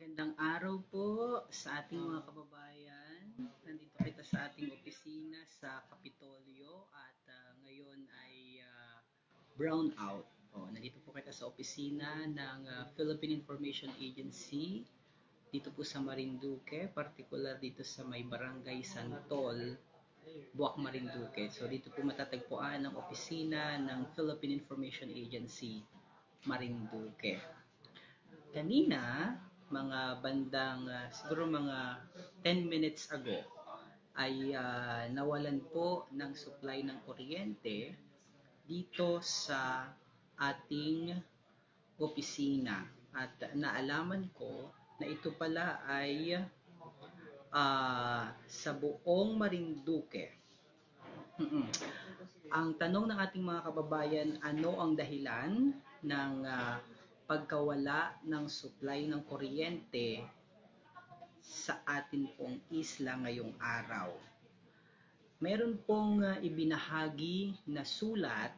Magandang araw po sa ating mga kababayan. Nandito kita sa ating opisina sa Kapitolyo at ngayon ay brown out. Nandito po kita sa opisina ng Philippine Information Agency dito po sa Marinduque, particular dito sa may Barangay Santol, Buwak Marinduque. So dito po matatagpuan ang opisina ng Philippine Information Agency Marinduque. Kanina, mga bandang siguro mga 10 minutes ago ay nawalan po ng supply ng kuryente dito sa ating opisina at naalaman ko na ito pala ay sa buong Marinduque. Ang tanong ng ating mga kababayan, ano ang dahilan ng pagkawala ng supply ng kuryente sa atin pong isla ngayong araw? Meron pong ibinahagi na sulat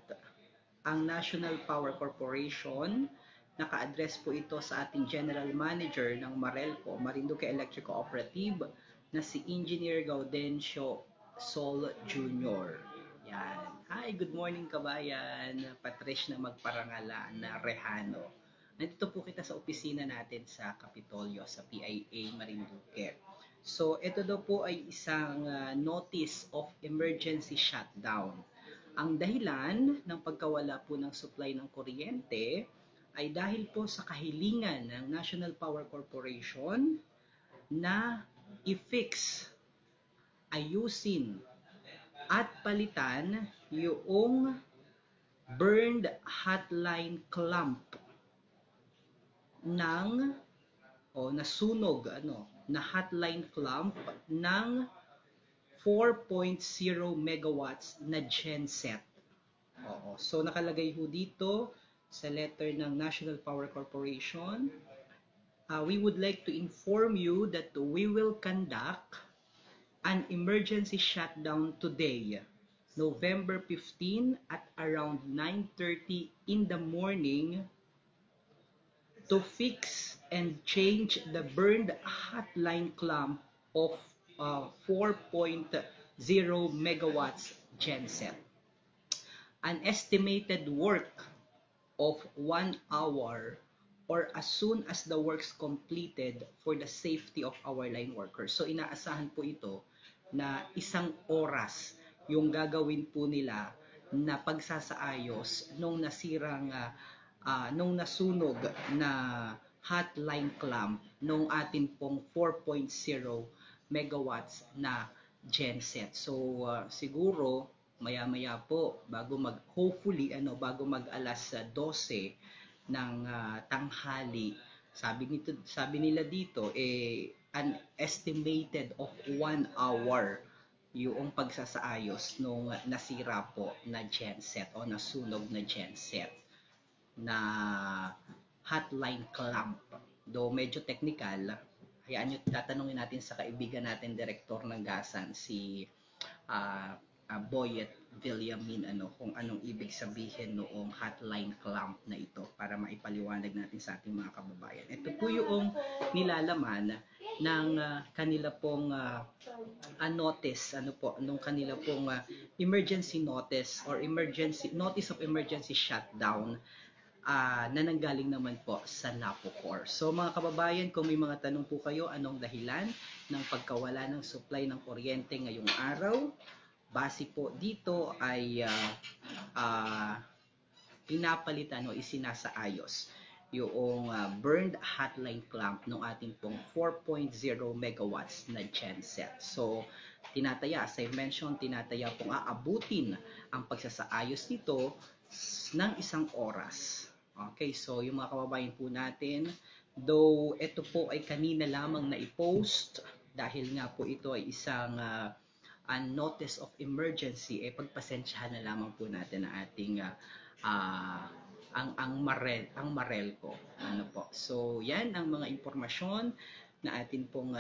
ang National Power Corporation. Naka-address po ito sa ating General Manager ng Marelco, Marinduque Electric Cooperative, na si Engineer Gaudencio Sol Jr. Yan. Hi, good morning kabayan. Patrish na magparangala na Rehano. Nandito po kita sa opisina natin sa Kapitolyo, sa PIA Marinduque. So, ito daw po ay isang notice of emergency shutdown. Ang dahilan ng pagkawala po ng supply ng kuryente ay dahil po sa kahilingan ng National Power Corporation na i-fix, ayusin, at palitan yung burned hotline clamp ng nasunog na hotline clamp ng 4.0 megawatts na genset. So nakalagay ho dito sa letter ng National Power Corporation, we would like to inform you that we will conduct an emergency shutdown today, November 15 at around 9:30 in the morning to fix and change the burned hotline clamp of 4.0 megawatts genset. An estimated work of 1 hour or as soon as the works completed for the safety of our line workers. So inaasahan po ito na 1 oras yung gagawin po nila na pagsasaayos nung nasirang nung nasunog na hotline clamp nung atin pong 4.0 megawatts na genset. So siguro maya-maya po hopefully bago mag-alas 12 ng tanghali, sabi nila dito an estimated of 1 hour yung pagsasaayos nung nasira po na genset o nasunog na genset na hotline clamp. Though medyo technical, hayaan nyo, tatanungin natin sa kaibigan natin, Direktor ng Gasan, si Boyet Villamin, kung anong ibig sabihin noong hotline clamp na ito para maipaliwanag natin sa ating mga kababayan. Ito po yung nilalaman ng kanila pong notice, nung kanila pong emergency notice or notice of emergency shutdown na nanggaling naman po sa NAPOCOR. So mga kababayan, kung may mga tanong po kayo, anong dahilan ng pagkawala ng supply ng kuryente ngayong araw, base po dito ay pinapalitan o isinasaayos yung burned hotline clamp ng ating pong 4.0 megawatts na genset. So tinataya, as I mentioned, tinataya pong aabutin ang pagsasaayos nito ng 1 oras. Okay, so yung mga kababayan po natin, though ito po ay kanina lamang na i-post dahil nga po ito ay isang notice of emergency, pagpasensyahan na lamang po natin ang ating ang Marelco. So yan ang mga impormasyon na atin pong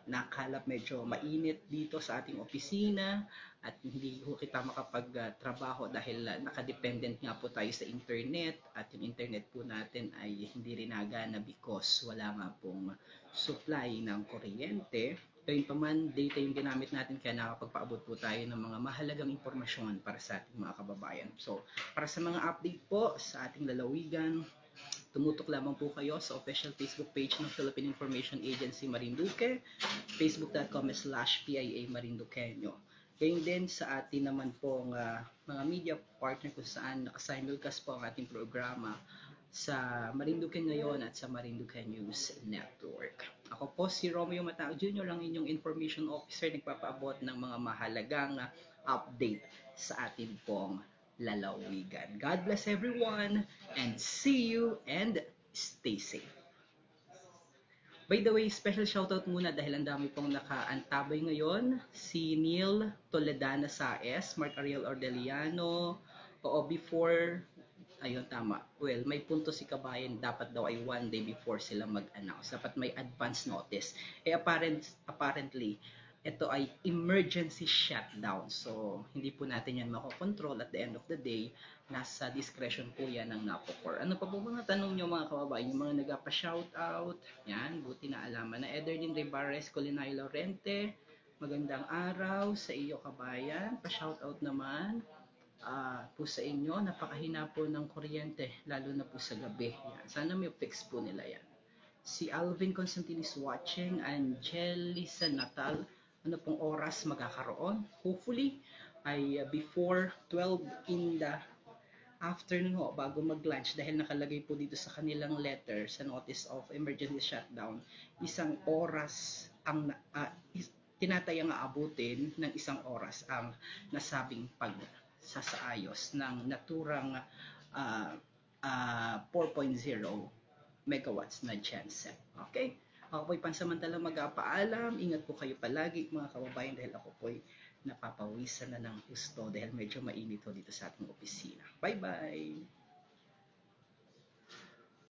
nakalap medyo mainit dito sa ating opisina at hindi ho kita makapagtrabaho dahil nakadependent nga po tayo sa internet at yung internet po natin ay hindi rin nagana because wala nga pong supply ng kuryente. Gayun pa man, data yung ginamit natin kaya nakapagpaabot po tayo ng mga mahalagang impormasyon para sa ating mga kababayan. So, para sa mga update po sa ating lalawigan, tumutok lamang po kayo sa official Facebook page ng Philippine Information Agency Marinduque, facebook.com/PIA Marinduqueño. Gayun din sa atin naman pong mga media partner kung saan nakasimulcast po ang ating programa sa Marinduque Ngayon at sa Marinduque News Network. Ako po si Romeo Matao Jr., ang inyong information officer, nagpapaabot ng mga mahalagang update sa atin pong lalawigan. God bless everyone and see you and stay safe. By the way, special shoutout muna dahil ang dami pong nakaantabay ngayon. Si Neil Toledana Saez, Mark Ariel Ordeliano, before, ayun tama, well, may punto si Kabayan, dapat daw ay 1 day before sila mag-announce. Dapat may advance notice. Apparently, ito ay emergency shutdown. So, hindi po natin yan makokontrol at the end of the day. Nasa discretion po yan ng NAPOCOR. Ano pa po mga tanong nyo mga kababayan? Yung mga nagpa-shoutout, yan, buti na alaman na. Ederlyn Ribares, Colinay Lorente, magandang araw sa iyo kabayan. Pa-shoutout naman po sa inyo. Napakahina po ng kuryente, lalo na po sa gabi. Yan. Sana may fix po nila yan. Si Alvin Constantine is watching. Angelisa Natal, ano pong oras magkakaroon? Hopefully, ay before 12 in the afternoon ho, bago mag-lunch, dahil nakalagay po dito sa kanilang letter sa notice of emergency shutdown, 1 oras ang tinatayang aabutin ng 1 oras ang nasabing pagsasaayos ng naturang 4.0 megawatts na genset. Okay? Ako po'y pansamantalang mag-apaalam. Ingat po kayo palagi mga kababayan dahil ako po'y napapawisan na ng gusto dahil medyo mainit dito sa ating opisina. Bye-bye!